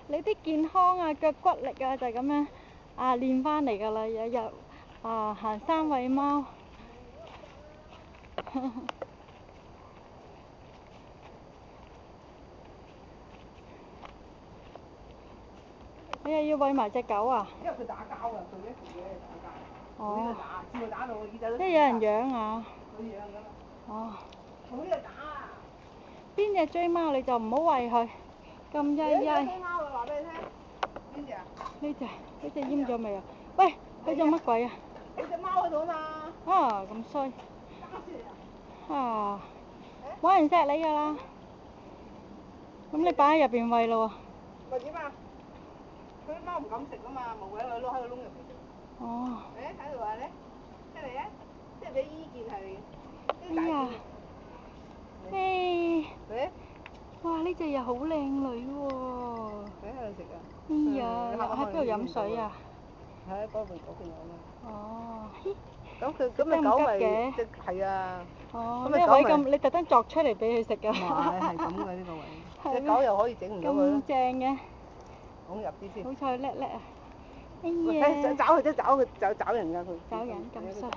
你啲健康啊、腳骨力啊就係咁樣練翻嚟㗎啦，日日行山餵貓。你又要餵埋隻狗啊？因為佢打交㗎，佢一條嘢打交。哦。試過打到我耳仔都。即係有人養啊？佢養㗎嘛。哦。佢呢度打啊！邊隻追貓你就唔好餵佢，咁曳曳。追貓啊！話俾你聽。邊隻啊？呢隻閹咗未啊？喂，佢做乜鬼啊？你隻貓喺度啊嘛。咁衰。冇人錫你㗎啦。咁你擺喺入邊餵咯喎。咪點啊？佢啲貓唔敢食啊嘛，無謂佢攞喺個窿入邊食。哦。喺度話咧，出嚟啊！即係俾意見係。哎呀。哇！呢隻又好靚女喎。喺度食啊。哎呀，喺邊度飲水啊？喺嗰邊有啊。哦。咁咪狗咪即係啊。哦。呢個位咁，你特登鑿出嚟俾佢食㗎？唔係，係咁嘅呢個位。隻狗又可以整唔到佢。咁正嘅。講入啲先。好彩叻啊！哎呀！找佢啫，找人㗎佢。找人咁衰。